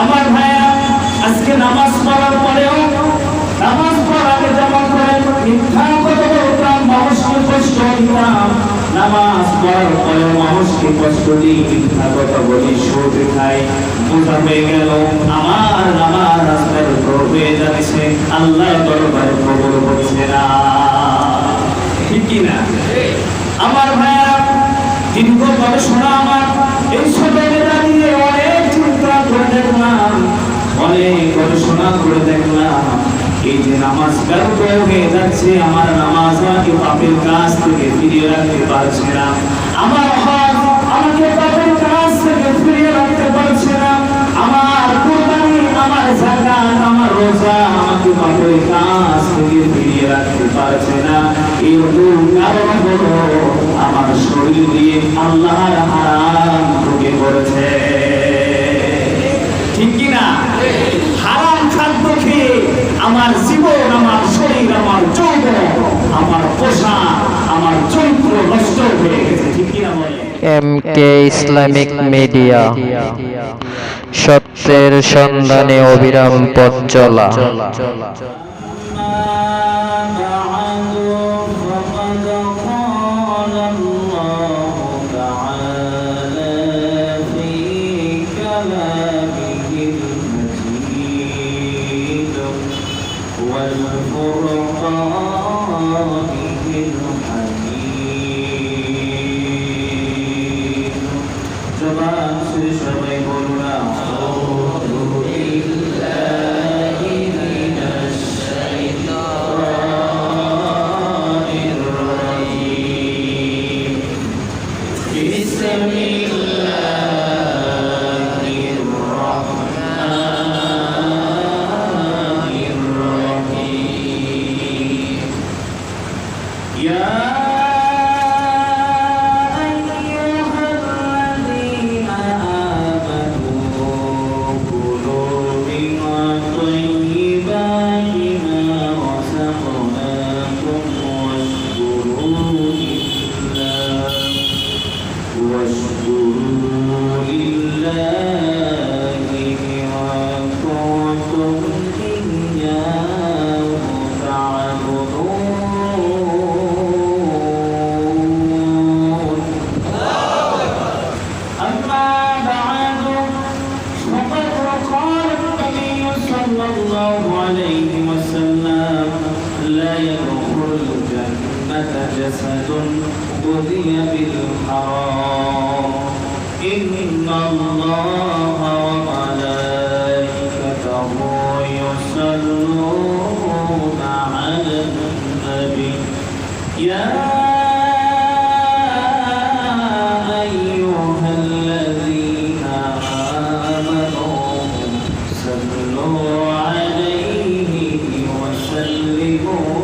আমার ভাইয়া আজকে নামাজ পড়ার পরেও নামাজ পড়াকে যেমন করে মিথ্যা কথা বলতাম, মানুষকে কষ্ট দিতাম, নামাজ পড়ার পরেও মানুষকে কষ্ট দিই, মিথ্যা কথা বলি, সুদ খাই, বোঝা হয়ে গেল আমার নামাজ আজকের হয়ে যাচ্ছে, আল্লাহ দরবারে কবুল হচ্ছে না। ঠিক কিনা? আমার ভাইয়া দীর্ঘ গবেষণা আমার এই সবাইকে দাঁড়িয়ে অনেক চিন্তা করে দেখলাম, অনেক গবেষণা করে দেখলাম, এই যে নামাজ ব্যর্থ হয়ে যাচ্ছে, আমার নামাজ আমাকে পাপের কাজ থেকে ফিরিয়ে রাখতে পারছে না, আমার হজ আমাকে পাপের কাজ থেকে ফিরিয়ে রাখতে পারছে না, আমার কুরবানি, আমার যাকাত, আমার রোজা আমাকে পাপের কাজ থেকে ফিরিয়ে রাখতে পারছে না। এর মূল কারণ হলো আমার শরীর দিয়ে আল্লাহর হারাম ঢুকে পড়েছে। ঠিক কিনা? হারাম খাদ্য খেয়ে আমার জীবন, আমার শরীর, আমার যৌবন, আমার পোশাক, আমার চরিত্র নষ্ট হয়ে গেছে। ঠিক কিনা বলে? এমকে ইসলামিক মিডিয়া, সত্যের সন্ধানে অবিরাম পথ চলা। সবাই বলুন جسد غذي بالحرام إن الله وملائكته يصلون على النبي يا أيها الذين آمنوا صلوا عليه وسلموا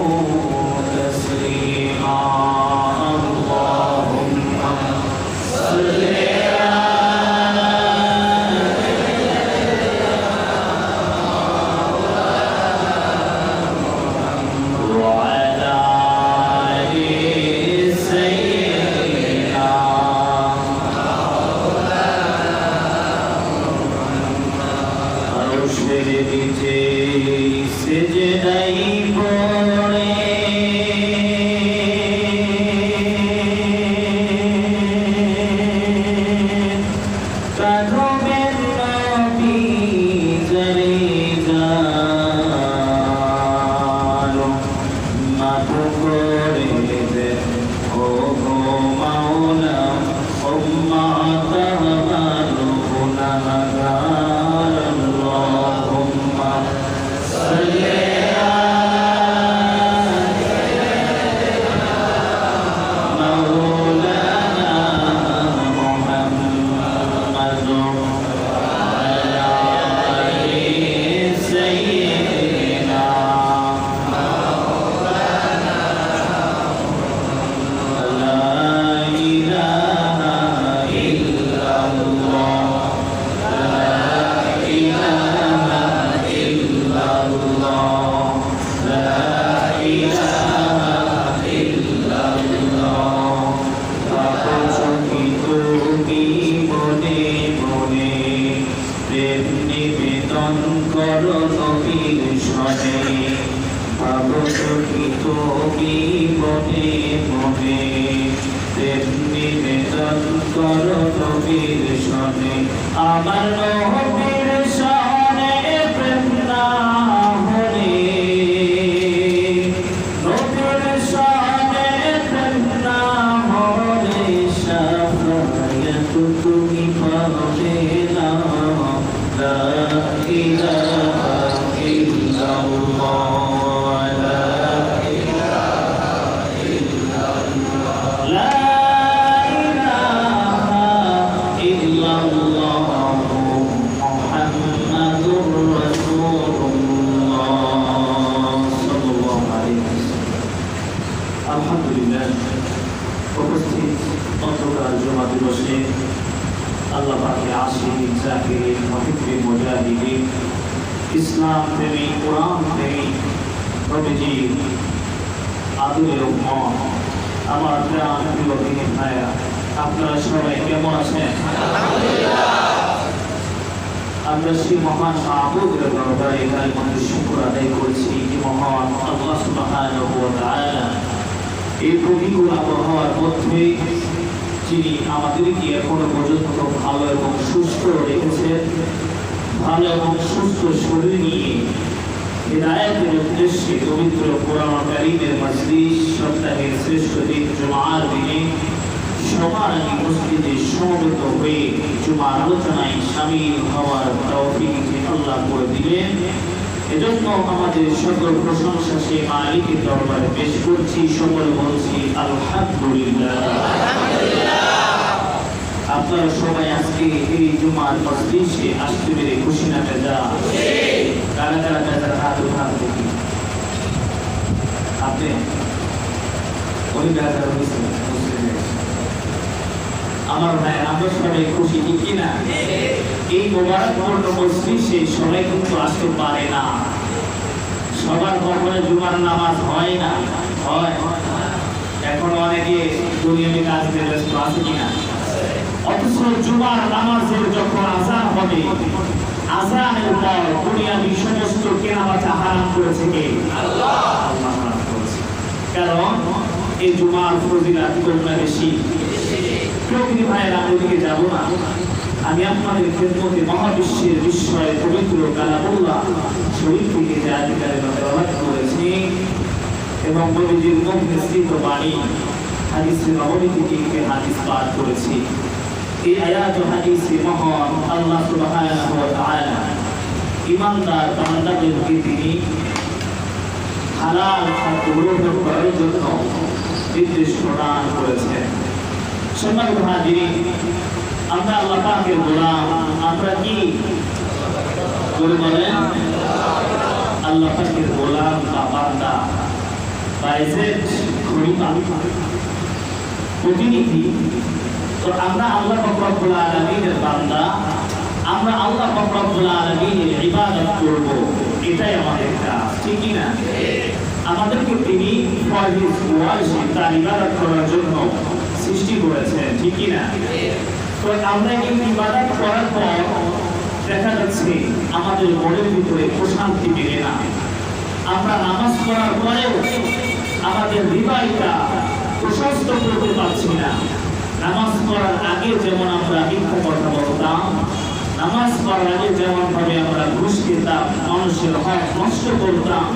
নিবেদন করো নবীর শরণে, ভাবো কি তুমি মনে মনে, প্রেম নিবেদন করো নবীর শরণে। আমার নবীর শরণে প্রেম না হলে, নবীর শরণে প্রেম না হলে শাফায়াত তুমি পাবে না। লা ইলাহা ইল্লাল্লাহ, লা ইলাহা ইল্লাল্লাহ, লা ইলাহা ইল্লাল্লাহ মুহাম্মাদুর রাসূলুল্লাহ সাল্লাল্লাহু আলাইহি ওয়াসাল্লাম। আলহামদুলিল্লাহ, উপস্থিত অন্তকার জমা দিবসে আল্লাহ পাকের আশিক জাকিরিন মুহিব্বিন মুজাহিদিন, ইসলাম প্রেমী, কোরআন প্রেমী, নবীজি আদরের উম্মত, আমার প্রাণ প্রিয় দিনী ভাইরা, আপনারা সবাই কেমন আছেন? আমরা সেই মহান মাহবুবের দরবারে কালিমাতুশ শুকর আদায় করছি যে মহান আল্লাহ সুবহানাহু ওয়া তাআলা এই প্রতিকূল আবহাওয়ার মধ্যে যিনি আমাদেরকে এখনো পর্যন্ত ভালো এবং সুস্থ রেখেছেন, ভালো এবং সুস্থ শরীর নিয়ে হিদায়াতের উদ্দেশ্যে পবিত্র কোরআন কারীমের মজলিস, সপ্তাহের শ্রেষ্ঠ দিন জুমার দিনে সবার আগে মসজিদে সমবেত হয়ে জুমার আলোচনায় শামিল হওয়ার তৌফিক আল্লাহ করে দিলেন। এজন্য আমাদের সকল প্রশংসা সেই মালিকের দরবারে পেশ করছি, সকলে বলছি আলহামদুলিল্লাহ। আপনারা সবাই আজকে এই জুমার মজলিসে আসতে পেরে খুশি না বেজা? কারা কারা বেজার হাত উঠান দেখি। আপনি ওই বেজার হয়েছে? আমার ভাই, আমরা সবাই খুশি, ঠিক কিনা? এই মোবারকপূর্ণ মজলিসে সবাই কিন্তু আসতে পারে না, সবার কখনো জুমার নামাজ হয় না, হয় এখন অনেকে দুনিয়াবি কাজে ব্যস্ত আছে কিনা? অথচ জুমার নামাজের যখন আযান হবে, আযানের পর দুনিয়াবি সমস্ত কেনাবেচা হারাম করেছে কে? আল্লাহ। আল্লাহ হারাম করেছে, কারণ এই জুমার ফজিলত কোনটা বেশি? প্রকৃতি ভাইয়েরা, আমি ওদিকে যাব না, আমি আপনাদের খেদমতে মহাবিশ্বের বিস্ময় পবিত্র কালামুল্লাহ শরীফ থেকে যে আয়াতকারীম তেলাওয়াত করেছি এবং নবীজির মুখ নিঃসৃত বাণী হাদিসে নববী থেকে একটি হাদিস পাঠ করেছি। এই আয়াত ও হাদিসে মহান আল্লাহ সুবহানাহু ওয়া তাআলা ঈমানদার বান্দাদেরকে তিনি হালাল খাদ্য গ্রহণ করার জন্য নির্দেশ প্রদান করেছেন। সম্মানিত হাজিরিন, আমরা আল্লাহ পাকের গোলাম, আমরা কি বলে বলেন? আল্লাহ পাকের গোলাম বা বান্দা বা এজেন্ট, খলিফা, প্রতিনিধি। তো আমরা আল্লাহ পাক রব্বুল আলামিনের বান্দা, আমরা আল্লাহ পাক রব্বুল আলামিনের ইবাদত করব, এটাই আমাদের কাজ, ঠিক কি না? আমাদেরকে তিনি ফরজ ওয়াজিব তার ইবাদত করার জন্য সৃষ্টি করেছেন, ঠিক কি না? তো আমরা এই ইবাদত করার পর দেখা যাচ্ছে আমাদের মনের ভিতরে প্রশান্তি মেলে না। আমরা নামাজ পড়ার পরেও আমাদের হৃদয়টা প্রশস্ত করতে পারছি না। নামাজ পড়ার আগে যেমন আমরা মিথ্যা কথা বলতাম, নামাজ পড়ার আগে যেমন ভাবে আমরা ঘুষ খেতাম, মানুষের হক নষ্ট করতাম,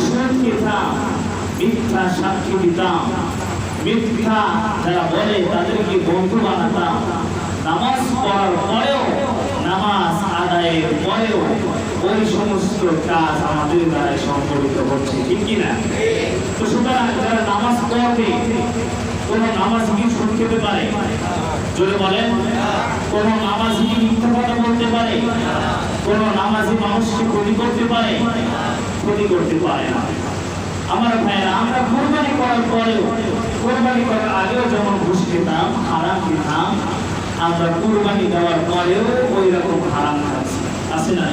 সুদ খেতাম, মিথ্যা সাক্ষী দিতাম, মিথ্যা যারা বলে তাদেরকে বন্ধু বানাতাম, নামাজ পড়ার পরেও, নামাজ আদায়ের পরেও ওই সমস্ত কাজ আমাদের দ্বারা সংঘটিত হচ্ছে, ঠিক কিনা? তো সুতরাং যারা নামাজ পড়বে, কোন নামাজি কি সুদ খেতে পারে? জোরে বলেন। কোন নামাজি কি মিথ্যা কথা বলতে পারে? কোন নামাজি মানুষকে ক্ষতি করতে পারে? ক্ষতি করতে পারে না। আমার ভাইরা, আমরা কুরবানি করার পরেও, কুরবানি করার আগেও যেমন ঘুষ খেতাম, হারাম খেতাম, আমরা কুরবানি দেওয়ার পরেও ওই রকম হারাম খাচ্ছি, আছে না?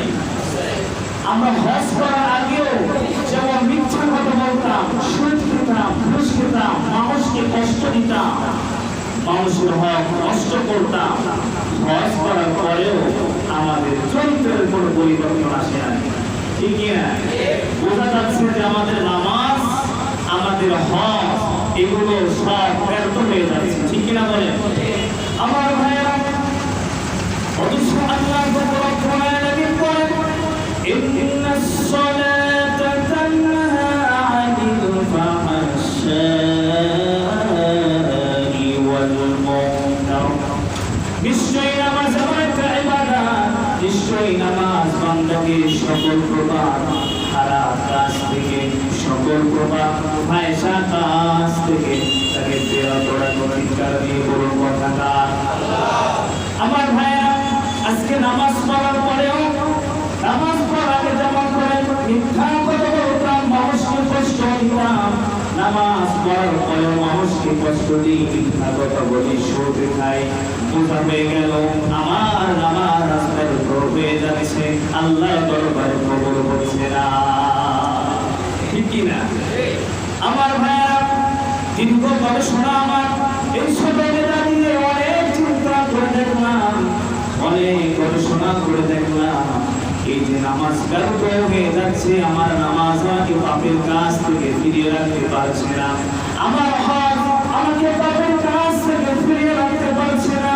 আমরা হজ করার আগেও যেমন মিথ্যা কথা বলতাম, সুদ খেতাম, ঘুষ খেতাম, মানুষকে কষ্ট দিতাম, মানুষের হক নষ্ট করতাম, হজ করার পরেও আমাদের চরিত্রের কোনো পরিবর্তন আসে না। ঠিক কি না? বোঝা যাচ্ছে যে আমাদের নামাজ, আমাদের হজ এগুলো সব ব্যর্থ হয়ে যাচ্ছে। ঠিক কিনা বলেন? আমার ভাইয়েরা, অথচ আল্লাহ রব্বুল আলামিন বলেন, ইন্নাস সালাতা তানহা আনিল ফাহশাই ওয়াল মুনকার। নিশ্চয়ই নামাজ আমার একটা ইবাদত, নিশ্চয়ই নামাজ বান্দাকে সকল প্রকার খারাপ কাজ থেকে, সকল প্রকার ফায়সা কাজ থেকে তাকে বিরত রাখে। চিৎকার দিয়ে বলুন কথাকার। আমার ভাইয়া, আজকে নামাজ পড়ার পরেও, নামাজ পড়াকে যেমন করে মিথ্যা কথা বলতাম, মানুষকে কষ্ট দিতাম, নামাজ পড়ার পরেও মানুষকে কষ্ট দিই, মিথ্যা কথা বলি, সুদ খাই। বোঝা হয়ে গেল আমার নামাজ ব্যর্থ হয়ে যাচ্ছে, আল্লাহর দরবারে কবুল হচ্ছে না। ঠিক কি না? আমার ভাইয়া, দীর্ঘ গবেষণা আমার এই সবেতে দাঁড়িয়ে অনেক চিন্তা করে দেখলাম, অনেক গবেষণা করে দেখলাম, এই যে নামাজ ব্যর্থ হয়ে যাচ্ছে, আমার নামাজ আমাকে পাপের কাজ থেকে ফিরিয়ে রাখতে পারছে না, আমার হজ আমাকে পাপের কাজ থেকে ফিরিয়ে রাখতে পারছে না,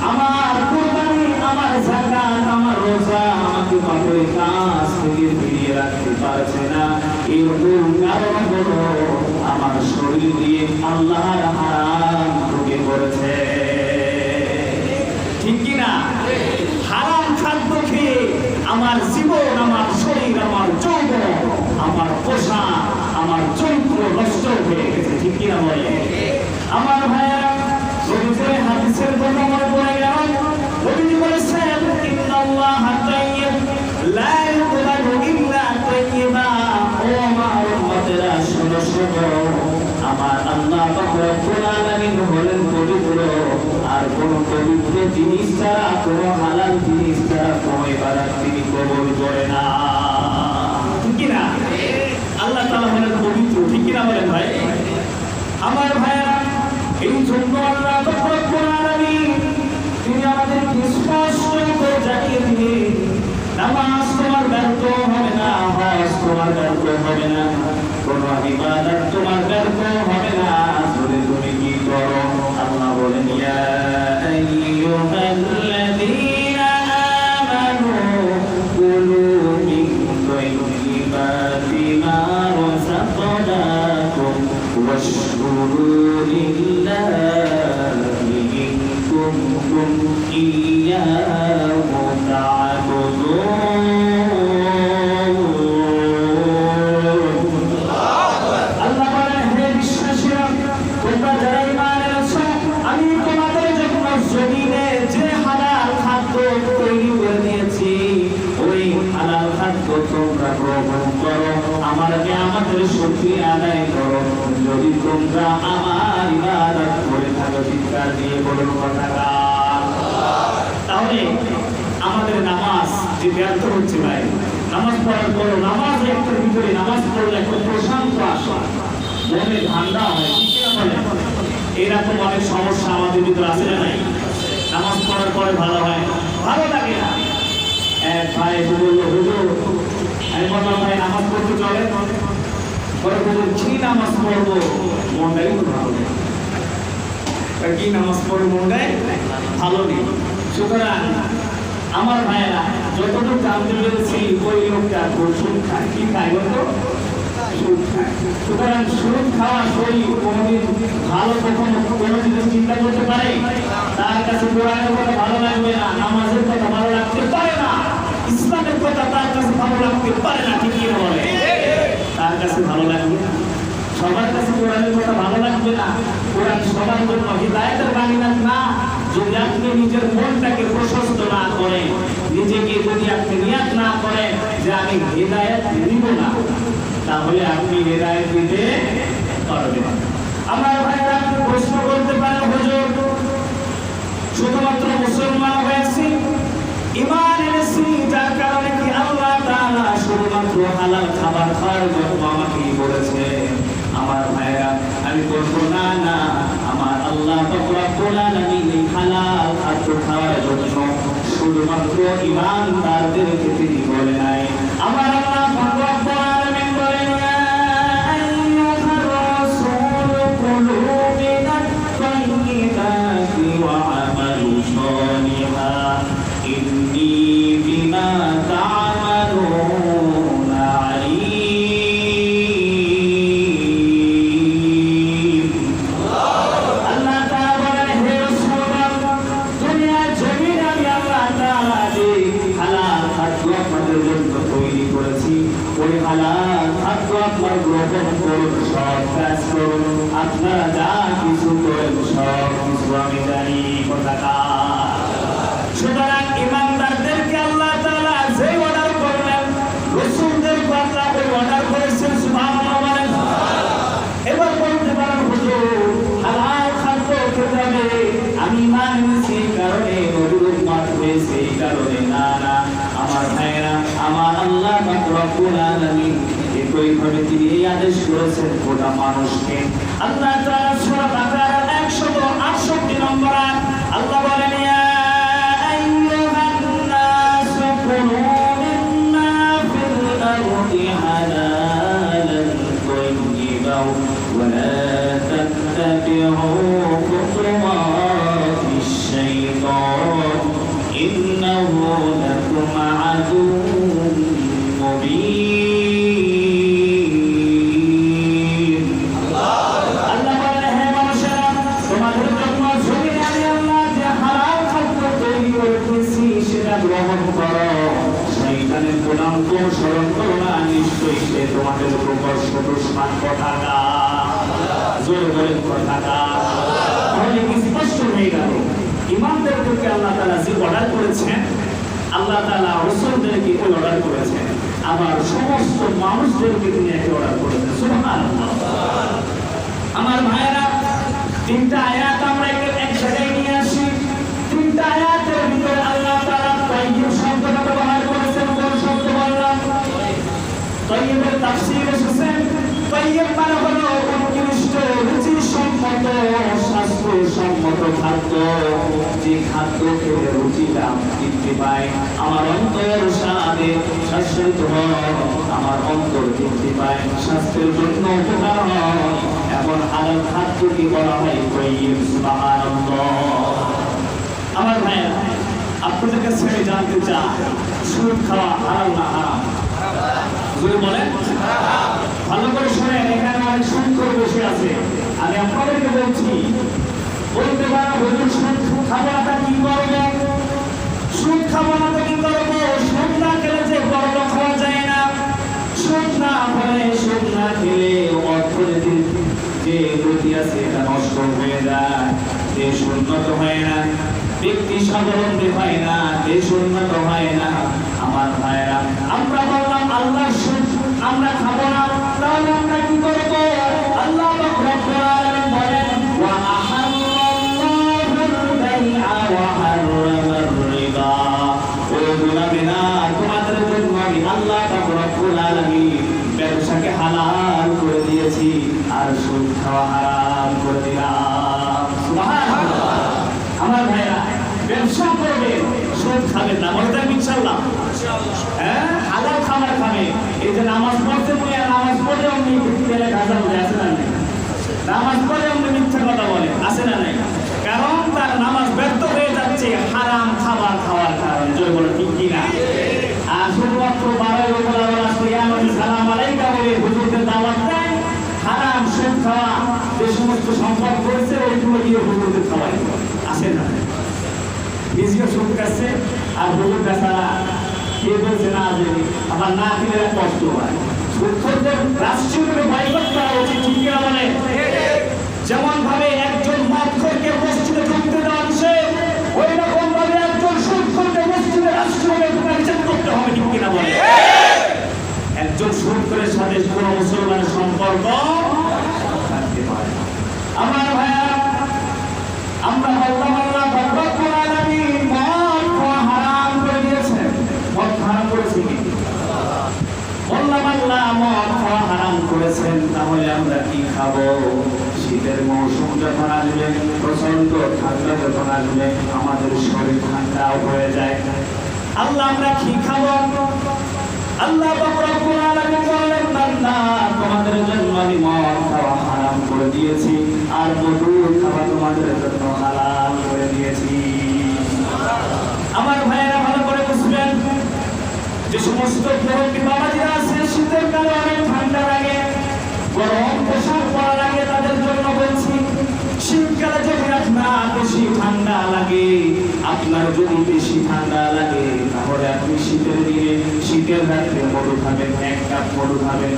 আমার কুরবানি, আমার যাকাত, আমার রোজা আমাকে পাপের কাজ থেকে ফিরিয়ে রাখতে পারছে না। এরকম কারণ হলো আমার শরীর দিয়ে আল্লাহর হারাম ঢুকে পড়েছে। ঠিক কি না? হারাম খাদ্য খেয়ে আমার জীবন, আমার শরীর, আমার যৌবন, আমার পোশাক, আমার চরিত্র নষ্ট হয়ে গেছে। ঠিক কি না বলে? আমার ভাইয়েরা, নবীজির হাদিসের কথা মনে পড়ে গেল। নবীজি বলেছেন, ইন্নাল্লাহা তাইয়্যিব লা ইয়াকবালু ইল্লা তাইয়্যিবা। ও আমার উম্মতেরা, শোনো শোনো, আমার আল্লাহ পাক রব্বুল আলামিন হলেন পবিত্র, আর কোন পবিত্র জিনিস ছাড়া, কোন হালাল জিনিস ছাড়া কোন ইবাদত তিনি কবুল করে না। ঠিক কি না? আল্লাহ তাআলা হলেন পবিত্র। ঠিক কি না বলেন ভাই? আমার ভাইয়েরা, এই জন্য আল্লাহ পাক রব্বুল আলামিন তিনি আমাদেরকে স্পষ্ট করে জানিয়ে দিলেন, নামাজ তোমার ব্যর্থ হবে না, হজ তোমার ব্যর্থ হবে না, কোন ইবাদত তোমার ব্যর্থ হবে না, যদি তুমি কি করো। আল্লাহ বলেন, ইয়া আইয়ুহাল্লাযীনা আমানু কুলু মিন তাইয়্যিবাতি মা রাযাকনাকুম ওয়াশকুরু লিল্লাহি ইন কুনতুম ইয়্যাহু তা'বুদুন। তোমরা গ্রহণ করো, আমার নিয়ামতের শুকরিয়া আদায় করো, যদি তোমরা আমার ইবাদত করে থাকো। চিৎকার দিয়ে বলুন কথাকার। তাহলে আমাদের নামাজ যে ব্যর্থ হচ্ছে ভাই, নামাজ পড়ার পর নামাজ একটার ভিতরে নামাজ পড়লে একটা প্রশান্ত আসা, মনে ঠান্ডা হয়। ঠিক না বলেন? এরকম অনেক সমস্যা আমাদের ভিতরে আছে না নাই? নামাজ পড়ার পরে ভালো হয়, ভালো লাগে না। এক ভাই বললো, হুজুর, আমি বললাম, ভাই নামাজ পড়তে চলে? পরে বলল, কি নামাজ পড়বো, মনটাই তো ভালো নেই। কি নামাজ পড়বো, মনটাই ভালো নেই। সুতরাং আমার ভাইয়েরা, যতটুকু জানতে পেরেছি, ওই লোকটা সুদ খায়। কি খায় বলতো? সুদ খায়। সুতরাং সুদ খাওয়া শরীর কোনোদিন ভালো, কখনো কোনোদিন চিন্তা করতে পারে? তার কাছে কোরআনের কথা ভালো লাগবে না, নামাজের কথা ভালো লাগতে পারে না, ইসলামের কথা তার কাছে ভালো লাগতে পারে না। ঠিক কি বলে? তার কাছে ভালো লাগবে না, সবার কাছে কোরআনের কথা ভালো লাগবে না। কোরআন সবার জন্য হিদায়াতের বাণী না। যদি আপনি নিজের মনটাকে প্রশস্ত না করেন, নিজেকে যদি আপনি নিয়াত না করেন যে আমি হিদায়াত নিব না, তাহলে আপনি হিদায়াত দিতে পারবেন। আমার ভাইরা, আপনি প্রশ্ন করতে পারেন, হুজুর, শুধুমাত্র মুসলমান হয়েছি, ঈমান এনেছি, যার কারণে কি আল্লাহ তাআলা শুধুমাত্র হালাল খাবার খাওয়ার জন্য আমাকে বলেছে? আমার ভাইরা, আমি বলবো না, না, আমার আল্লাহ পাক রব্বুল আলামিন হালাল খাদ্য খাওয়ার জন্য শুধু শুধুমাত্র ঈমানদারদেরকে তিনি বলে নাই। আমার আল্লাহ রব্বুল আলামিন বলেন, ইয়া আইয়ুহার রাসূল কুলু মিনাত তাইয়্যিবাতি ওয়া আমালু সালিহান ইন্নী বিমা তা'মালুনা আলীম। আল্লাহ তাআলা বলেন, হে রাসূল, দুনিয়ার জমিনে আমি আল্লাহ তাআলা যে হালাল খাদ্য আপনাদের জন্য তৈরি করেছি, ওই হালাল খাদ্য আপনারা গ্রহণ করুন, সৎ কাজ করুন, আপনারা যা কিছু করেন সব কিছু আমি জানি। কথাটা সুতরাং ইমানদারদেরকে আল্লাহ তাআলা যে অর্ডার করলেন, রাসূলদেরকে আল্লাহ ওই অর্ডার করেছেন। সুবহানাল্লাহ বলেন। এবার বলতে পারেন, হুজুর হালাল খাদ্য খেতে হবে, আমি ঈমান এনেছি এই কারণে, নবীর উম্মত হয়েছে এই কারণে। না না আমার ভাইরা, আমার আল্লাহ পাক রব্বুল আলামিন একইভাবে তিনি এই আদেশ করেছেন গোটা মানুষকে। আল্লাহ তাআলা সূরা বাকারার 168 নম্বর আয়াত আল্লাহ বলেন, ইয়া আইয়ুহান নাস কুলু মিম্মা ফিল আরদি হালালান তাইয়্যিবান ওয়া লা তাত্তাবি'উ খুতুওয়াতিশ শাইতান ইন্নাহু লাকুম আদুউম মুবিন। আল্লাহ বলেন, হে মানুষেরা, তোমাদের জন্য জমিনে আমি আল্লাহ যে হালাল খাদ্য তৈরি করেছি সেটা গ্রহণ করো, শয়তানের গোলাম অনুসরণ করো না, নিশ্চয়ই সে তোমাদের উপর সদস্যমান কথাটা জোর করে কথাটা। তাহলে কি স্পষ্ট হয়ে গেল, ইমানদারদেরকে আল্লাহ তাআলা যে অর্ডার করেছেন, আল্লাহ তাআলা রাসূলদেরকে ওই অর্ডার করেছেন, আবার সমস্ত মানুষদেরকে তিনি একই অর্ডার করেছেন। সুবহানাল্লাহ। আমার ভাইয়েরা, তিনটা আয়াত আমরা এক জায়গায় নিয়ে আসি। তিনটা আয়াতের ভিতরে আল্লাহ তাআলা তাইয়্যিব শব্দটা ব্যবহার করেছেন। কোন শব্দ বললাম? তাইয়্যিবের তাফসীর এসেছে, তাইয়্যিব মানে হলো উৎকৃষ্ট, রুচিসম্মত, স্বাস্থ্যসম্মত খাদ্য, যে খাদ্য খেলে রুচিটা তৃপ্তি পায়, আমার অন্তর স্বাদে শাসিত হয়, আমার অন্তর তৃপ্তি পায়, স্বাস্থ্যের জন্য উপকার হয়, এমন হালাল খাদ্যকে বলা হয় তাইয়্যিব। সুবহানাল্লাহ। আমার ভাইয়া, আপনাদের কাছে আমি জানতে চাই, সুদ খাওয়া হালাল না হারাম? যদি বলেন ভালো করে শুনেন, এখানে অনেক সুদখোর বসে আছে। আমি আপনাদেরকে বলছি, বলতে পারো হুজুর সুদ খাবো না কি করবো? সুদ খাবো না কি করবো? সুদ না খেলে যে বড়লোক হওয়া যায় না। সুদ না হলে, সুদ না খেলে অর্থনীতির যে গতি আছে এটা নষ্ট হয়ে যায়, দেশ উন্নত হয় না, ব্যক্তি স্বাবলম্বী হয় না, দেশ উন্নত হয় না। আমার ভাইরা, আমরা বললাম আল্লাহর সুদ আমরা খাবো না, তাহলে আমরা কি করবো? আল্লাহ রব্বুল আলামিন বলেন, ওয়া আহাল্লাল্লাহুল বাইআ ওয়া হাররামার রিবা। ও মুমিনা, তোমাদের জন্য আমি আল্লাহ রব্বুল আলামিন ব্যবসাকে হালাল করে দিয়েছি আর সুদ খাওয়া হারাম করে দিলাম। সুবহানাল্লাহ। আমার ভাইরা, ব্যবসা করবে, সুদ খাবেন না, বলতে ইনশাআল্লাহ। হ্যাঁ, হালাল খাবার খাবে। এই যে নামাজ পড়তে বলে, নামাজ পড়লে অমনি তেলে ভাজা বলে, আছে না নাই? নামাজ পড়লে অমনি মিথ্যা কথা বলে, আছে না নাই? কারণ তার নামাজ ব্যর্থ হয়ে যাচ্ছে হারাম খাবার খাওয়ার কারণে। জোরে বলো ঠিক কিনা? আর শুধুমাত্র 12 রমজান আসলে আমাদের সালাম আলাইকা বলে হুজুরদের দাওয়াত দেয়, হারাম সুদ খাওয়া যে সমস্ত সম্পদ করেছে ওইগুলো দিয়ে হুজুরদের খাওয়াই, আছে না? নিজেও সুদ খাচ্ছে আর হুজুর বেচারা কে বলছে না যে আমার না খেলে কষ্ট হয়। সুদখোরদের রাষ্ট্রীয়ভাবে বয়কট করা উচিত, ঠিক কিনা বলে? যেমন ভাবে একজন মদখোরকে মসজিদে ঢুকতে দেওয়া নিষেধ, ওই রকম ভাবে একজন সুদখোরকে মসজিদে রাষ্ট্রীয়ভাবে নিষেধ করতে হবে, ঠিক কিনা বলে? একজন সুদখোরের সাথে কোন মুসলমানের সম্পর্ক থাকতে পারে না। আমার ভাইয়া, আমরা বললাম আল্লাহ রব্বুল আলামিন মদ খাওয়া হারাম করে দিয়েছেন। মদ হারাম করেছে কি? বললাম আল্লাহ মদ খাওয়া হারাম করেছেন, তাহলে আমরা কি খাবো? শীতের মৌসুম যখন আসবে, প্রচন্ড ঠান্ডা যখন আসবে, আমাদের শরীর ঠান্ডাও হয়ে যায়, আল্লাহ আমরা কি খাবো? আল্লাহ পাক রব্বুল আলামিন বলেন, বান্দা তোমাদের জন্য আমি মদ খাওয়া হারাম করে দিয়েছি আর মধু খাওয়া তোমাদের জন্য হালাল করে দিয়েছি। আমার ভাইয়েরা ভালো করে বুঝবেন, যে সমস্ত মুরব্বী বাবাজিরা আছে শীতের কালে অনেক ঠান্ডা লাগে, গরম পোশাক পরা লাগে, তাদের জন্য বলছি শীতকালে যদি আপনার বেশি ঠান্ডা লাগে, আপনার যদি বেশি ঠান্ডা লাগে, তাহলে আপনি শীতের দিনে শীতের রাত্রে মধু খাবেন, 1 কাপ মধু খাবেন।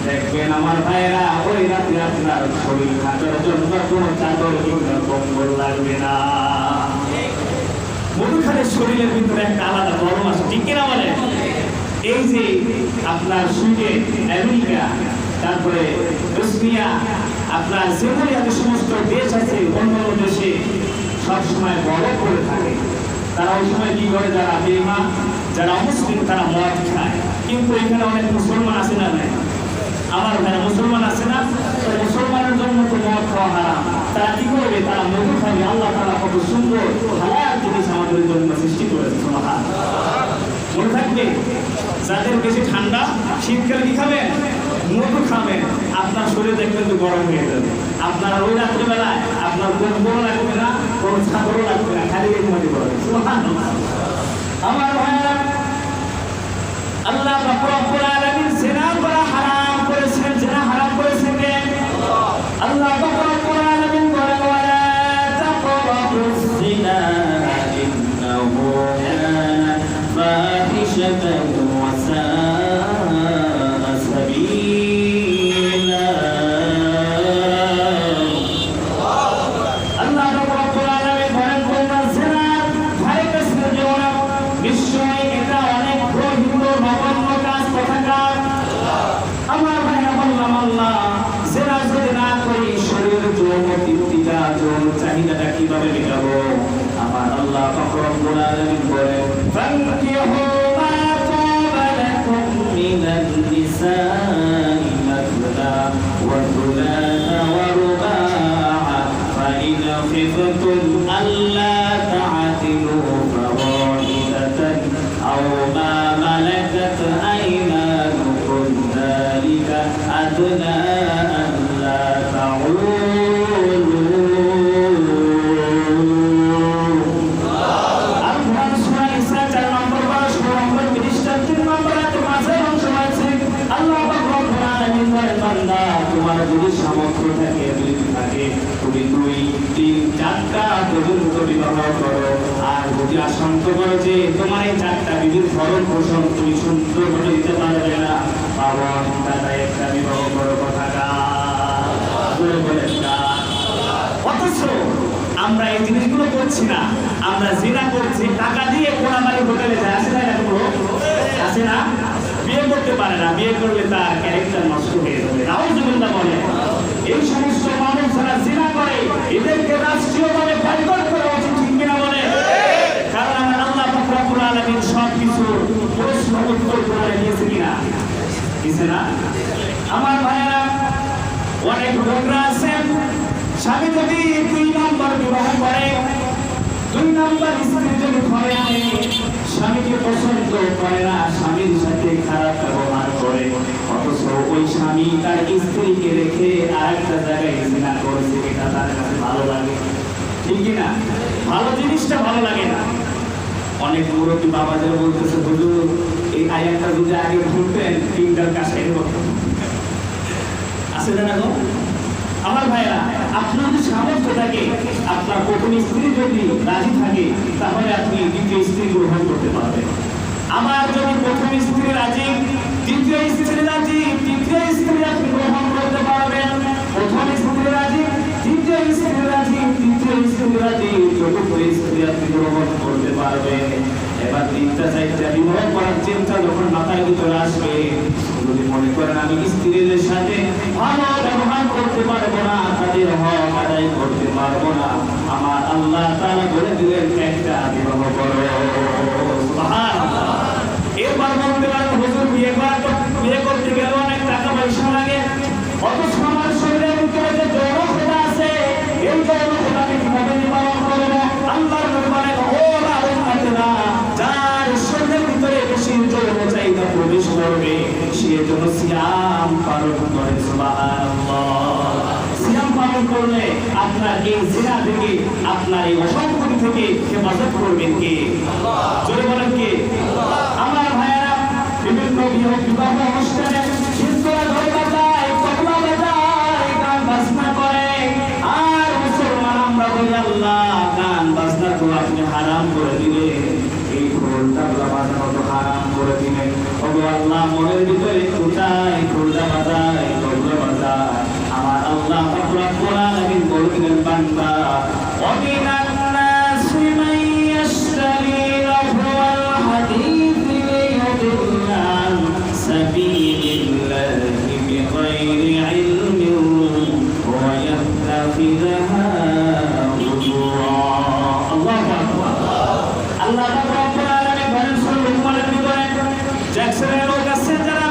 দেখবেন আমার ভাইয়েরা, ওই রাত্রে আপনার শরীর ঠান্ডার জন্য কোনো চাদর কিংবা কম্বল লাগবে না। মধু খেলে শরীরের ভিতরে একটা আলাদা গরম আসে, ঠিক কিনা বলেন? এই যে আপনার সুইডেন, আমেরিকা, তারপরে রুশিয়া, আপনার যেগুলি সমস্ত দেশ আছে, অন্য দেশে সবসময় বরফ করে থাকে। তারা ওই সময় কি করে, যারা বেঈমান, যারা অমুসলিম, তারা মদ খায়। কিন্তু এখানে অনেক মুসলমান আছে না? নাই আমার ভাইরা, মুসলমান আছে না? তো মুসলমানের জন্য তো মদ খাওয়া হারাম। তারা কি করবে? তারা মধু খাবে। আল্লাহ তাআলা কত সুন্দর হালাল জিনিস আমাদের জন্য সৃষ্টি করেছে। সুবহানাল্লাহ। মনে থাকবে, যাদের বেশি ঠান্ডা, শীতকালে কি খাবেন? মধু খাবেন। আপনার শরীর দেখবেন তো গরম হয়ে যাবে। আপনার ওই রাত্রিবেলায় আপনার কম্বল লাগবে না, কোনো চাদরও লাগবে না, খালি ঘুমাতে পারবেন। সুবহানাল্লাহ। আমার ভাইরা, আল্লাহ পাক রব্বুল আলামিন জিনা করা হারাম করেছেন। জিনা হারাম করেছেন কে? আল্লাহ পাক রব্বুল আলামিন বলেন, ওয়ালা তাকরাবুস জিনা ইন্নাহু কানা ফাহিশাতান ওয়া সাআ সাবিলা। আল্লাহ পাক রব্বুল আলামিন বলেন, তোমরা জিনার ধারে কাছে যেও না, নিশ্চয়ই এটা অনেক ঘৃণিত নগণ্য কাজ, কথাকার। আমার ভাইরা বললাম, আল্লাহ জিনা যদি না করি শরীরের যৌন তৃপ্তিটা, যৌন চাহিদাটা কিভাবে মেটাবো? আমার আল্লাহ পাক রব্বুল আলামিন বলেন, ফানকিহু মা তাবা লাকুম মিনান নিসাই মাসনা ওয়া থুলাথা ওয়া রুবা'a ফাইন খিফতুম আল্লা তা'দিলু ফাওয়াহিদাতান আও মা মালাকাত আইমানুকুম যালিকা আদনা আল্লা তাউলু। তোমার যদি সামর্থ্য থাকে, তুমি 2-3-4টা পর্যন্ত বিবাহ করো। আর যদি আশঙ্ক করো যে তোমার এই 4টা বিবির ভরণ পোষণ তুমি সুন্দর করে দিতে পারবে না, বাবা দাদা একটা বিবাহ করো। অথচ আমরা এই জিনিসগুলো করছি না, আমরা জিনা করছি, টাকা দিয়ে কোনাবাড়ি হোটেলে যায়। আসে না? আছে না? বিয়ে করতে পারে না, বিয়ে করলে তার ক্যারেক্টার নষ্ট হয়ে যাবে। নাউজুবিল্লাহ বলে। এই সমস্ত মানুষ যারা জিনা করে, এদেরকে রাষ্ট্রীয়ভাবে বয়কট করা উচিত, ঠিক কিনা বলে? কারণ আমার আল্লাহ পাক রব্বুল আলামিন সবকিছু প্রশ্ন উত্তর করে দিয়েছে কিনা? দিয়েছে না? আমার ভাইয়েরা, অনেক লোকরা আছেন, স্বামী যদি 2 নম্বর বিবাহ করে, 2 নম্বর স্ত্রী যদি ঘরে আনে, স্বামীকে পছন্দ করে না, স্বামীর সাথে খারাপ ব্যবহার করে, অথচ ওই স্বামী তার স্ত্রীকে রেখে আরেকটা জায়গায় জিনা করছে, এটা তার কাছে ভালো লাগে, ঠিক কিনা? ভালো জিনিসটা ভালো লাগে না। অনেক মুরব্বী বাবাদের বলতেছে, হুজুর এই আয়াতটা যদি আগে শুনতেন, তিনটার কাছে আছে না গো? আমার ভাইরা, আপনার যদি সামর্থ্য থাকে, আপনার প্রথম স্ত্রী যদি রাজি থাকে, তাহলে আপনি দ্বিতীয় স্ত্রী গ্রহণ করতে পারবেন। আমার যদি প্রথম স্ত্রী রাজি, দ্বিতীয় স্ত্রী রাজি, তৃতীয় স্ত্রী আপনি গ্রহণ করতে পারবেন। প্রথম স্ত্রী রাজি, দ্বিতীয় স্ত্রী রাজি, তৃতীয় স্ত্রী রাজি, চতুর্থ স্ত্রী আপনি গ্রহণ করতে পারবেন। এবার 3টা-4টা বিবাহ করার চিন্তা যখন মাথায় ভিতরে আসবে, যদি মনে করেন আমি স্ত্রীদের সাথে ভালো ব্যবহার করতে পারবো না, তাদের হক আদায় করতে পারবো না, আমার আল্লাহ তাআলা বলে দিলেন একটা বিবাহ করো। সুবহানাল্লাহ। এরপর বলতে পারেন, হুজুর বিয়ে করতে গেলে অনেক টাকা পয়সা লাগে, অথচ আমার শরীরের ভিতরে যে যৌনতা আছে, এই যৌনতা আমি কিভাবে নিবারণ করবো? আল্লাহর নবী বলেন, ও আমার উম্মতেরা, যার শরীরে করবে সে যেন সিয়াম পালন করে। সুবহানাল্লাহ। সিয়াম পালন করলে আপনার এই জিনা থেকে, আপনার এই অসঙ্গতি থেকে হেফাজত করবেন কে? আল্লাহ। জোরে বলেন কে? আল্লাহ। আমার ভাইয়েরা বিভিন্ন বিবাহ অনুষ্ঠানে হিন্দুরা ঢোল বাজায়, তবলা বাজায়, গান বাজনা করে, আর মুসলমান আমরা বলি আল্লাহ গান বাজনা তো আপনি হারাম করে দিলেন, এই ঢোল তবলা বাজানো তো হারাম করে দিলেন। ওগো আল্লাহ, মনের ভিতরে কোথায় ঢোলটা বাজায়, তবলা বাজায়, আমার আল্লাহ পাক রব্বুল আলামিন বলেন বান্দা ওয়ামিনান নাসি মান ইয়াশতারি লাহওয়াল হাদিস লিয়ুদিল্লা আন সাবিলিল্লাহি বিগাইরি ইলমিন ওয়া ইয়াত্তাখিযাহা হুজুরা। আল্লাহু আকবার। আল্লাহ পাক রব্বুল আলামিন বলেন সূরা লুকমানের ভিতরে জ্যাকসনের লোক আছে যারা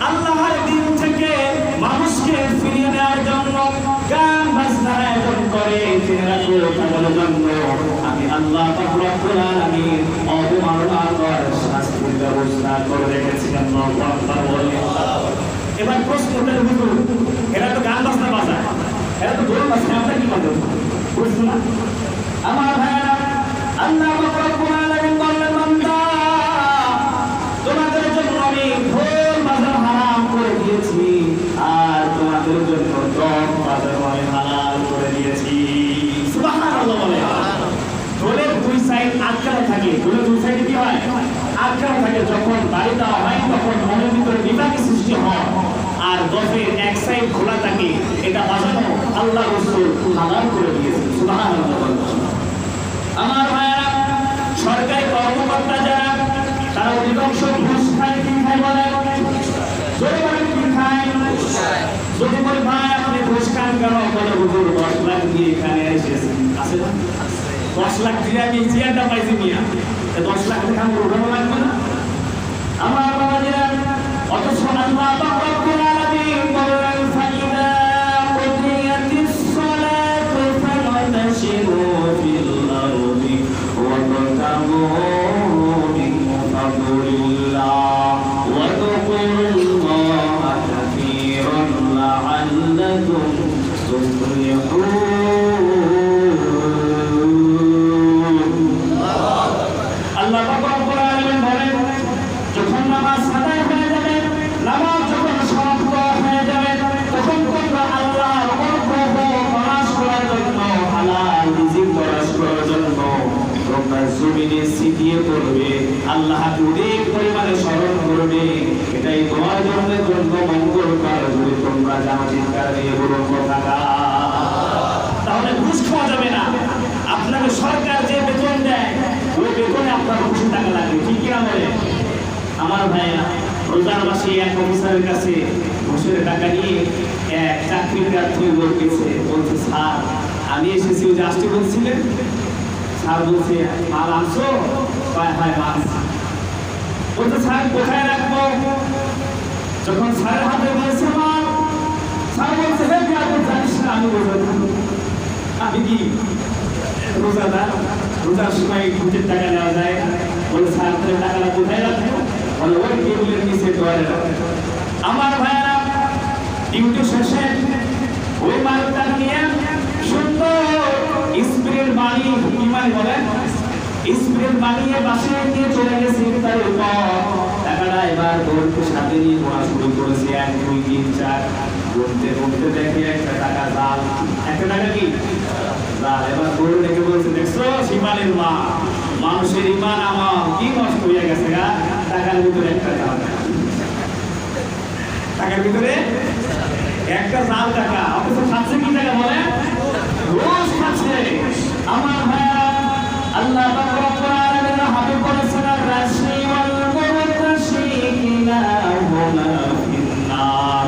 আল্লাহর দিন থেকে মানুষকে ফিরিয়ে নেওয়ার জন্য গান বাজনার আয়োজন করে, তাদের জন্য আমি আল্লাহ পাক রব্বুল আলামিন অবমাননাকর শাস্তির ব্যবস্থা করে রেখেছি। আল্লাহু আকবার বলে। এবার প্রশ্নটার ভিতর এরা তো গান বাজনা বাজায়, এরা তো ঢোল বাজায়, আমরা কি করব? বুঝছো না আমার ভাইয়েরা? আল্লাহ পাক রব্বুল আলামিন বললেন বান্দা তোমাদের জন্য আমি ঢোল বাজানো হারাম করে দিয়েছি, আর তোমাদের জন্য দম বাজানো আমি হালাল করে দিয়েছি। সুবহানাল্লাহ বলে। ঢোলের দুই সাইড আটকানো থাকে, ঢোলের দুই সাইডে কি হয়? আটকানো থাকে। যখন বাড়ি দেওয়া হয় তখন মনের ভিতরে বিভাগী সৃষ্টি হয়, আর দফের এক সাইড খোলা থাকে, এটা বাজানো আল্লাহ রাসূল হালাল করে দিয়েছে। সুবহানাল্লাহ বলে। আমার ভাইয়েরা, সরকারি কর্মকর্তা যারা তারা অধিকাংশ ঘুষ খায়, কি খায় বলে? যদি বলে কি খায়? যদি বলে ভাই আপনি ঘুষ খান কেন? বলে হুজুর 10 লাখ দিয়ে এখানে এসেছি। আছে না? 10 লাখ দিয়ে আমি চেয়ারটা পাইছি মিয়া, 10 লাখ টাকা আমার উঠানো লাগবে না? আমার বাবাজিরা, অথচ আল্লাহ পাক রব্বুল আলামিন বলেন ফাইদা কুদিয়াতিস সালাতু ফান্তাশিরু ফিল আরদি ওয়াবতাগু মিন ফাদলিল্লাহ ওয়াযকুরুল্লাহা কাসীরান লাআল্লাকুম তুফলিহুন। আল্লাহ পাক রব্বুল আলামিন বলেন যখন নামাজ আদায় হয়ে যাবে, নামাজ যখন সমাপ্ত হয়ে যাবে, তখন তোমরা আল্লাহর অনুগ্রহ প্রকাশ করার জন্য, হালাল রিজিক প্রকাশ করার জন্য তোমরা জমিনে ছিটিয়ে পড়বে, আল্লাহকে অনেক পরিমাণে স্মরণ করবে। এটাই তোমার জন্য মঙ্গলকর। যদি তোমরা জামাতিকার নিয়ে বলুন কথা, তাহলে ঘুষ খাওয়া যাবে না। আপনাকে সরকার যে বেতন দেয় ওই বেতনে আপনার ঘুষের টাকা লাগবে, ঠিক কিনা বলে? আমার ভাইয়া, রোজার মাসে এক অফিসারের কাছে ঘুষের টাকা নিয়ে এক চাকরির প্রার্থী লোক গেছে, বলছে স্যার আমি এসেছি, ওই যে আসতে বলছিলেন। স্যার বলছে মাল আনছো? হ্যাঁ মাল। বলছে স্যার কোথায় রাখবো? যখন স্যারের হাতে বলছে মাল, স্যার বলছে হে আপনি জানিস না আমি রোজাদার, আমি কি রোজাদার? রোজার সময় ঘুষের টাকা নেওয়া যায়। বলে স্যার টাকাটা কোথায় রাখবো? বলে ওই টেবিলের নিচে ডয়ারে রাখবো। আমার ভাইয়েরা, ডিউটি শেষে ওই মালটা নিয়ে সুন্দর স্প্রের বানিয়ে, কি মানে বলেন, স্প্রের বানিয়ে বাসায় নিয়ে চলে গেছে। ইফতারের পর টাকাটা এবার দৌড়কে সাথে নিয়ে পড়া শুরু করেছে। 1 2 3 4 ঘুরতে ঘুরতে দেখে একটা টাকা জাল, একটা টাকা কি জাল। এবার দৌড় দেখে বলছে দেখছো শিমালের মা, মানুষের ইমান আমার কি নষ্ট হয়ে গেছে গা, টাকার ভিতরে একটা জাল, টাকার ভিতরে একটা জাল টাকা। অথচ খাচ্ছে কি টাকা বলে? রোজ খাচ্ছে। আমার ভাইয়া, আল্লাহ পাক রব্বুল আলামিন হাবিব বলেছেন রাশি ওয়াল মুতাশিকিনা হুমা ফিন্নার।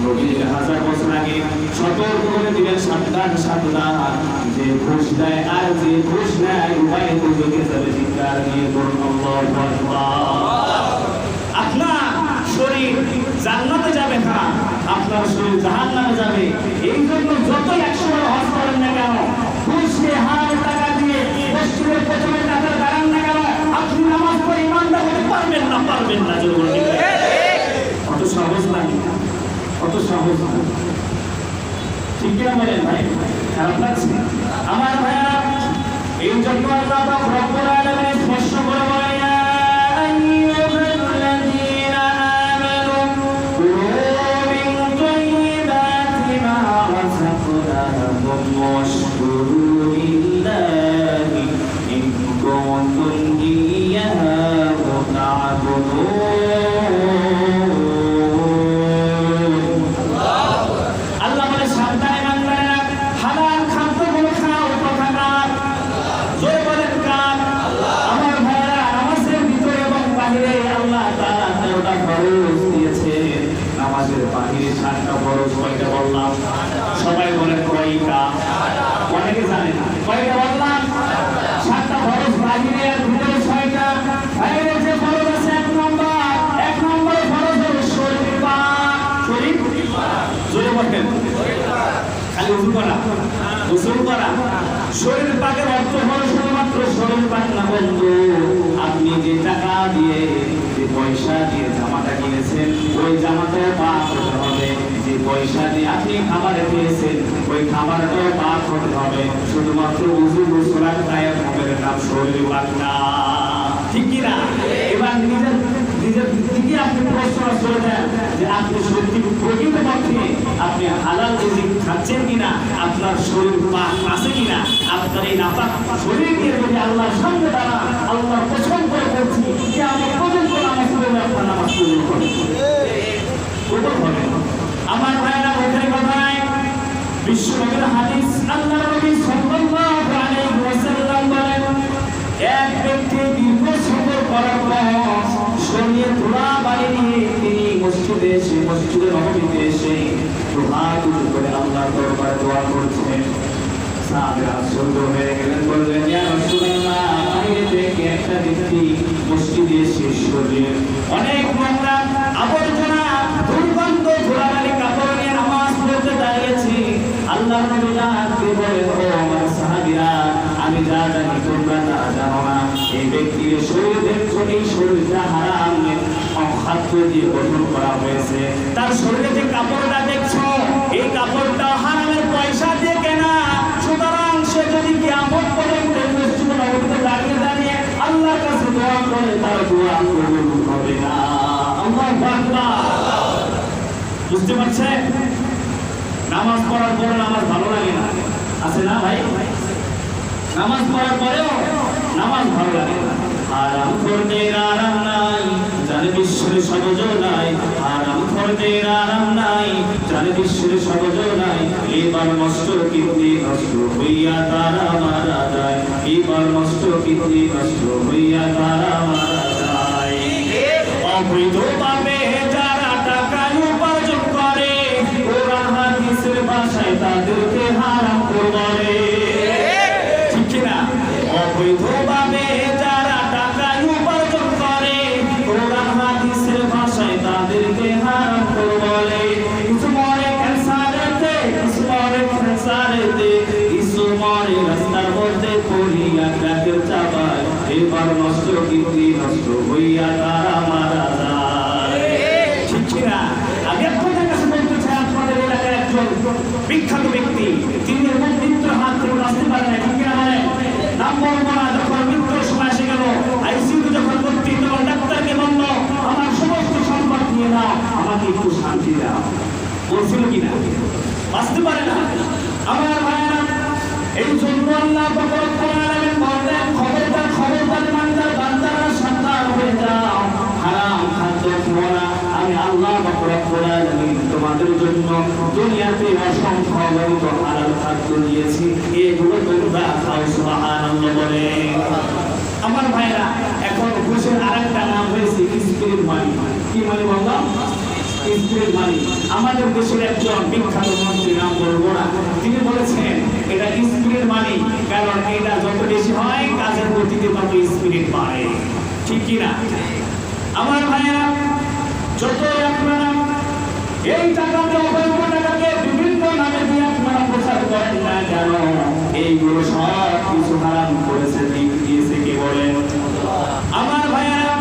নবী 1000 বছর আগে সতর্ক করে দিলেন, সাবধান সাবধান, যে ঘুষ দেয় আর যে ঘুষ নেয় উভয় দুজনে যাবে চিৎকার দিয়ে বলুন আল্লাহু আকবার। আপনার শরীর জান্নাতে যাবে না, আপনার শরীর জাহান্নামে যাবে। এই জন্য যতই 100 বার হজ করেন না কেন, ঘুষ নিয়ে হারাম টাকা দিয়ে মসজিদের পেছনে টাকা দাঁড়ান না কেন, আপনি নামাজ পড়ে ইমানদার হতে পারবেন না, পারবেন না। কত সহজ না? ঠিক কিনা বলেন ভাই? খারাপ লাগছে? আমার ভাইয়া, এই জন্য আল্লাহ পাক রব্বুল আলামিন স্পষ্ট করে বলেন, ইয়া আইয়ুহাল্লাযীনা আমানু কুলু মিন তাইয়্যিবাতি মা রাযাকনাকুম ওয়াশকুরু লিল্লাহি ইন কুনতুম ইয়্যাহু তা'বুদুন। আল্লাহ বলে, সাবধানে বান্দারা, হালাল খাদ্যগুলো খাও। কথা কার? জোরে বলেন কার? আমার ভাইরা, নামাজের ভিতরে এবং বাহিরে আল্লাহ তাআলা 13টা ফরজ দিয়েছে। নামাজের বাহিরে 7টা ফরজ। কয়টা বললাম? সবাই বলেন কয়টা? অনেকে জানে না। কয়টা বললাম? 7টা ফরজ বাহিরে, আর ভিতরে 6টা। বাহিরে যে ফরজ আছে, এক নম্বর ফরজ হলো শরীর পাক। শরীর জোরে বলেন, খালি উযু করা, গোসল করা। শরীর পাকের অর্থ হলো শুধুমাত্র শরীর পাক না বন্ধু, আপনি যে টাকা দিয়ে, যে পয়সা দিয়ে জামাটা কিনেছেন, ওই জামাটাও পাক হতে হবে। যে পয়সা দিয়ে আপনি খাবার খেয়েছেন, ওই খাবারটাও পাক হতে হবে। শুধুমাত্র উযু গোসল আর তায়াম্মুমের নাম শরীর পাক না। ঠিক কি না? এবার নিজের দিকে আপনি প্রশ্ন করে দেন যে আপনি সত্যি প্রকৃতপক্ষে আপনি হালাল রিজিক খাচ্ছেন কিনা, আপনার শরীর পাক আছে কিনা। আপনার এই নাপাক শরীর দিয়ে যদি আল্লাহর সামনে দাঁড়ান, আল্লাহর কসম করে বলছি যে আমি পর্যন্ত নামাজ পড়লে আপনার নামাজ কবুল হবে। কবুল হবে। আমার ভাইরা, ওখানে কথা নাই। বিশ্বনবীর হাদিস, আল্লাহর নবী সাল্লাল্লাহু আলাইহি ওয়াসাল্লাম বলেন, এক ব্যক্তি দীর্ঘ সফর করার পর শরীরে ধুলা বাড়ি নিয়ে তিনি মসজিদে নববীতে এসে হাত উঁচু করে আল্লাহর দরবারে দোয়া করছেন। সাহাবীরা আশ্চর্য হয়ে গেলেন, বললেন, ইয়া রাসূলুল্লাহ, বাইরে থেকে একটা ব্যক্তি মসজিদে এসে শরীরে অনেক নোংরা আবর্জনা, দুর্গন্ধ, ধুলাবালি কাপড় নিয়ে নামাজ পড়তে দাঁড়িয়েছে। আল্লাহর নবী ডাকতে বলেন, ও আমার সাহাবীরা, আমি যা জানি তোমরা তা জানো না। এই ব্যক্তির শরীর দেখছো, এই শরীরটা হারাম খাদ্য দিয়ে গঠন করা হয়েছে। তার শরীরে যে কাপড়টা দেখছো, এই কাপড়টা হারামের পয়সা দিয়ে কেনা। সুতরাং সে যদি কিয়ামত পর্যন্ত মসজিদে নববীতে দাঁড়িয়ে আল্লাহর কাছে দোয়া করে, তার দোয়া কবুল হবে না। আল্লাহু আকবার। বুঝতে পারছেন? নামাজ পড়ার পরে নামাজ ভালো লাগে না, আছে না ভাই? নামাজ পড়ার পরেও নামাজ ভালো লাগে না। হারাম খোরদের আরাম নাই, জানে বিশ্বের সবজ নাই। হারাম খোরদের আরাম নাই, জানে বিশ্বের সবজ নাই। এবার নষ্ট কীর্তি নষ্ট হইয়া তারা মারা যায়। এবার নষ্ট কীর্তি নষ্ট হইয়া তারা মারা যায়। অবৈধভাবে যারা টাকা উপার্জন করে, কোরআন হাদিসের ভাষায় তাদেরকে হারাম বলে। ঠিক কিনা? অবৈধভাবে যারা টাকা উপার্জন করে, কোরআন হাদিসের ভাষায় তাদেরকে হারাম বলে। কিছু মরে ক্যান্সারেতে, কিছু মরে ক্যান্সারেতে, কিছু মরে রাস্তার মধ্যে পড়িয়া ট্রাকের চাপায়। এবার নষ্ট কীর্তি নষ্ট হইয়া তারা মারা যায়। ঠিক কিনা? আমি আপনাদের কাছে বলতে চাই, আপনাদের এলাকার একজন বিখ্যাত ব্যক্তি, তিনি এমন মৃত্যুর হাত থেকে বাঁচতে পারেন না। ঠিক কিনা বলেন? নাম বলবো না। যখন মৃত্যুর সময় এসে গেল, আইসিইউতে যখন ভর্তি, তখন ডাক্তারকে বলল, আমার সমস্ত সম্পদ নিয়ে নাও, আমাকে একটু শান্তি দাও। বলছিল কিনা? বাঁচতে পারে না। আমার ভাইয়েরা, এই জন্য আল্লাহ পাক রব্বুল আলামিন বললেন, খবরদার বান্দারা সাবধান হয়ে যাও, হারাম খাদ্য খেও না। আমি আল্লাহ পাক রব্বুল আলামিন তোমাদের জন্য দুনিয়াতে অসংখ্য অগণিত হালাল খাদ্য দিয়েছি, এগুলো তোমরা খাও। সুবহানাল্লাহ বলে। আমার ভাইরা, এখন ঘুষের আরেকটা নাম হয়েছে স্পিরিট মানি। কি মানি বললাম? স্পিরিট মানি। আমাদের দেশের একজন বিখ্যাত মন্ত্রী, নাম বলবো না, তিনি বলেছেন এটা স্পিরিট মানি, কারণ এটা যত বেশি হয় কাজের গতিতে তত স্পিরিট বাড়ে। ঠিক কিনা? আমার ভাইরা, যতই আপনারা এই টাকাকে, অবৈধ টাকাকে বিভিন্ন নামে দিয়ে আপনারা প্রচার করেন না কেন, এইগুলো সব কিছু হারাম করেছে, দিয়েছে কে বলেন? আমার ভাইয়েরা,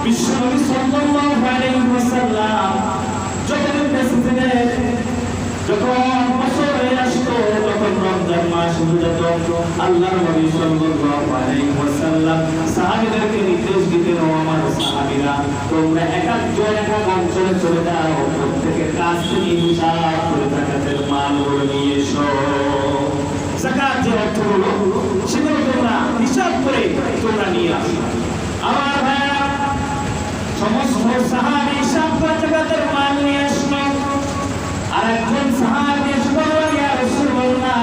বিশ্বনবী সাল্লাল্লাহু আলাইহি ওয়াসাল্লাম যখন বেঁচে ছিলেন, আল্লাহর নবী সাল্লাল্লাহু আলাইহি ওয়াসাল্লাম সাহাবীদেরকে নির্দেশ দিতেন, ও আমার সাহাবীরা, তোমরা এক একজন এক এক অঞ্চলে চলে যাও, প্রত্যেকের কাছ থেকে হিসাব করে যাকাতের মালগুলো নিয়ে এসো। যাকাত যে অর্থগুলো সেগুলো তোমরা হিসাব করে তোমরা নিয়ে আসো। আমার ভাইরা, সমস্ত সাহাবী হিসাব করে যাকাতের মাল নিয়ে আসলো। আর একজন সাহাবী এসে বলল, ইয়া রাসূলুল্লাহ,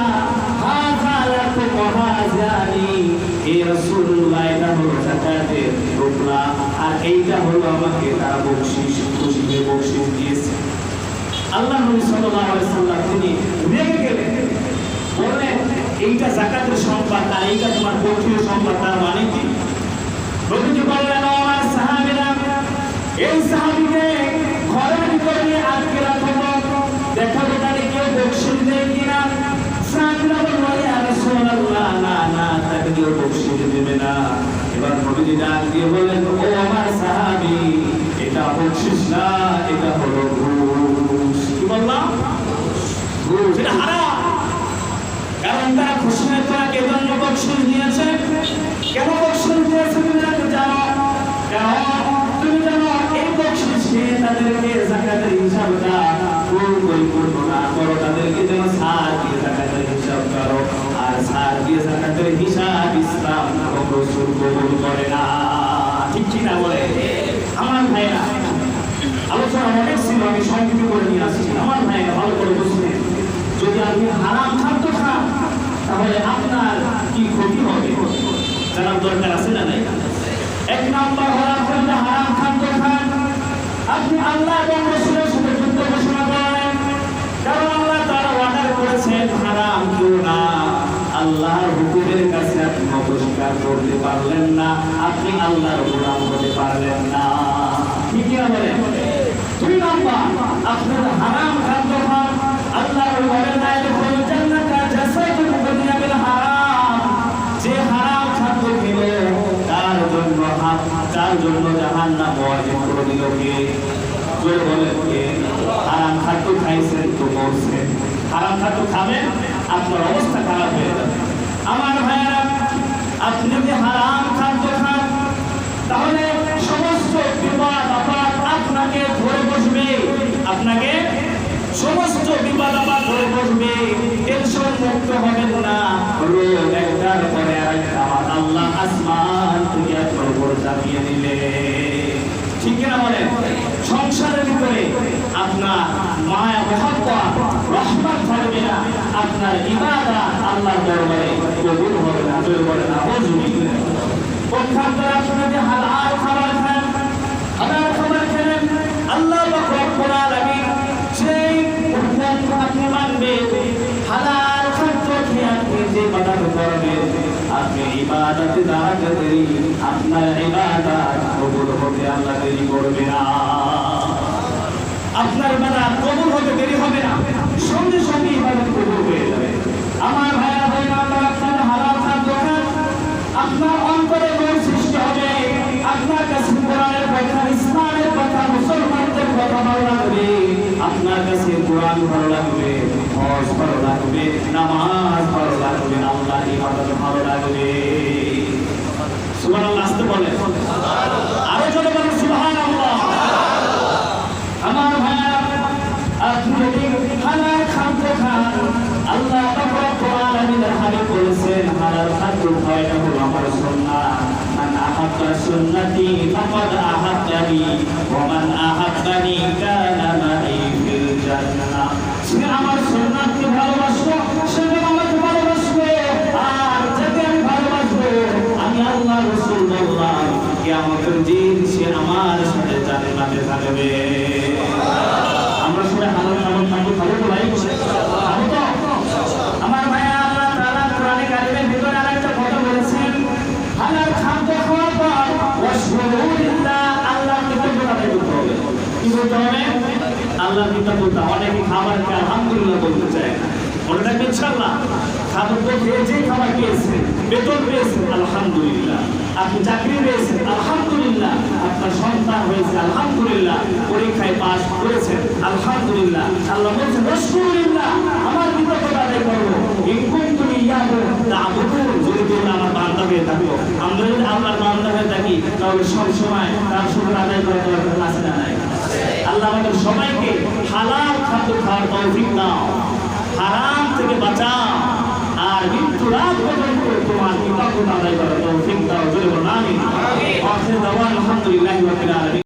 হাযা লাকু ওয়াহাযানি, হে রাসূলুল্লাহ, এটা হলো যাকাতের টুকরা, আর এইটা হলো আমাকে তারা বকশিশ, খুশিতে বকশিশ দিয়েছে। আল্লাহ নবী সাল্লাল্লাহু আলাইহি ওয়াসাল্লাম তিনি রেগে গেলেন, বললেন, এইটা যাকাতের সম্পদ আর এইটা তোমার বকশিশের সম্পদ, তার মানে কি? নবীজি বললেন, ও আমার সাহাবীরা, এই সাহাবীকে ঘরের ভিতরে নিয়ে আটকে রাখো, দেখাবো তাকে কেউ বকশিশ দেয় কিনা। সাহাবীরা বলল, ইয়া রাসূলুল্লাহ, না না, তাকে কেউ বকশিশ দেবে না। এবার নবীজি ডাক দিয়ে বললেন, ও আমার সাহাবী, এটা বকশিশ না, এটা হলো ঘুষ। কি বললাম? ঘুষ, এটা হারাম। কারণ তারা খুশি হয়ে তোমাকে এজন্য বকশিশ দিয়েছে। কেন বকশিশ দিয়েছে তুমি জানো? কারণ তুমি জানো এই বকশিশ নিয়ে তাদেরকে যাকাতের হিসাবটা পরিপূর্ণ না করো, তাদেরকে যেন ছাড় দিয়ে যাকাতের হিসাব করো। আর ছাড় দিয়ে যাকাতের হিসাব ইসলাম এবং রাসূল কবুল করে না। ঠিক কি না বলে? আমার ভাইরা, আলোচনা অনেক ছিল, আমি সংক্ষেপে করে নিয়ে আসছি। আমার ভাইরা, ভালো করে বুঝলেন, যদি আপনি হারাম খাদ্য খান তাহলে আপনার কি ক্ষতি হবে জানার দরকার আছে না নাই? এক নাম্বার হলো, আপনি হারাম খাদ্য খান, আপনি আল্লাহ এবং রাসূলের সাথে যুদ্ধ ঘোষণা করেন। কারণ আল্লাহ তাআলা ওয়াদা করেছেন, হারাম কেউ না। আল্লাহর হুকুমের কাছে আপনি অস্বীকার করতে পারলেন না, আপনি আল্লাহর গোলাম হতে পারলেন না। ঠিক কি না বলেন? দুই নাম্বার, আপনার হারাম খাদ্য খান, আল্লাহর ওয়াদা নাই যখন জান্নাতা জাসাদুল মুকাদ্দিয়া বিল হারাম, যে হারাম খাদ্য খেলো তার জন্য জাহান্নাম ওয়াজিব করে দিল কে? জোরে বলেন কে? হারাম খাদ্য খাইছেন তো মরছেন। হারাম খাদ্য খাবেন, আপনার অবস্থা খারাপ হয়ে যাবে। আমার ভাইয়েরা, আপনি যদি হারাম খাদ্য খান তাহলে সমস্ত বিপদ আপদ আপনাকে ধরে বসবে, আপনাকে সমস্ত বিপদ আপদ ধরে বসবে। টেনশন মুক্ত হবেন না, রোগ একটার পরে আরেকটা আল্লাহ আসমান থেকে আপনার উপর চাপিয়ে দিলে। ঠিক না বলেন? সংসারের ভিতরে আপনার মায়া মহব্বত রহমত থাকবে না, আপনার ইবাদত আল্লাহর দরবারে কবুল হবে না। জোরে বলেন আউযুবিল্লাহ। পক্ষান্তরে আপনি যদি হালাল খাবার খান, হালাল খাবার খেলেন, আল্লাহ রাব্বুল আলামিন সেই হুকুম আপনি মানবেন। হালাল খাদ্য খেয়ে আপনি যে ইবাদত করবেন, আপনি ইবাদতে দাঁড়াতে দেরি, আপনার ইবাদত কবুল হতে আল্লাহ দেরি করবে না। আপনার ইবাদত কবুল হতে দেরি হবে না, সঙ্গে সঙ্গে ইবাদত কবুল হয়ে যাবে। আমার ভাইরা ভাইরা, আল্লাহ আপনার হালাল খাদ্য খান, আপনার অন্তরে নূর সৃষ্টি হবে। আপনার কাছে কোরআনের কথা, ইসলামের কথা, মুসলমানদের কথা ভালো লাগবে, আপনার কাছে কোরআন ভালো লাগবে, হজ ভালো লাগবে, নামাজ ভালো লাগবে, আল্লাহর ইবাদত ভালো লাগবে। সুবহানাল্লাহ আসতে বলেন, আরো জোরে বলেন সুবহানাল্লাহ। আমার ভাইরা, আপনি যদি হালাল খাদ্য খান, আল্লাহ রাব্বুল আলামিনের হাবিব বলেছেন, হালাল খাদ্য খাওয়াটা হলো আমার সুন্নাহ। মান আহাব্বা সুন্নতি ফাকাদ আহাব্বানি ওয়া মান আহাব্বানি কানা মাই ফিল জান্নাহ। সে আমার সুন্নাতকে ভালোবাসবে, সে আমাকে ভালোবাসবে, আর যাকে আমি ভালোবাসবো, আমি আল্লাহ রাসূল বললাম, কিয়ামতের দিন সে আমার সাথে জান্নাতে থাকবে। আমরা সবাই হালাল খাদ্য খাবো তো ভাই? খাবো তো? আমার ভাইয়া, আল্লাহ তাআলা কোরআনে কারিমের ভিতরে আরেকটা কথা বলেছেন, হালাল খাদ্য খাওয়ার পর ওয়াশকুরুলিল্লাহ, আল্লাহর কৃতজ্ঞতা করতে হবে। কি বলতে হবে? আল্লাহর কৃতজ্ঞতা। অনেকে খাবারকে আলহামদুলিল্লাহ বলতে চায় না। মনে রাখবেন ইনশাআল্লাহ, খাবার তো খেয়েছে, খাবার পেয়েছেন, বেতন পেয়েছেন, আলহামদুলিল্লাহ। আপনি চাকরি পেয়েছেন, আলহামদুলিল্লাহ। আপনার সন্তান হয়েছে, আলহামদুলিল্লাহ। পরীক্ষায় পাস করেছেন, আলহামদুলিল্লাহ। আল্লাহ বলছেন ওয়াশকুরুলিল্লাহ, আমার কৃতজ্ঞতা আদায় করো। ইন কুনতুম ইয়াহু তা'বুদুন, তাহলে সবসময় তার শুকর আদায় করা দরকার আছে না নাই? আল্লাহ আমাদের সবাইকে হালাল খাদ্য খাওয়ার তৌফিক দাও, হারাম থেকে বাঁচাও, আর মৃত্যুর আগ পর্যন্ত তোমার কৃতজ্ঞতা আদায় করার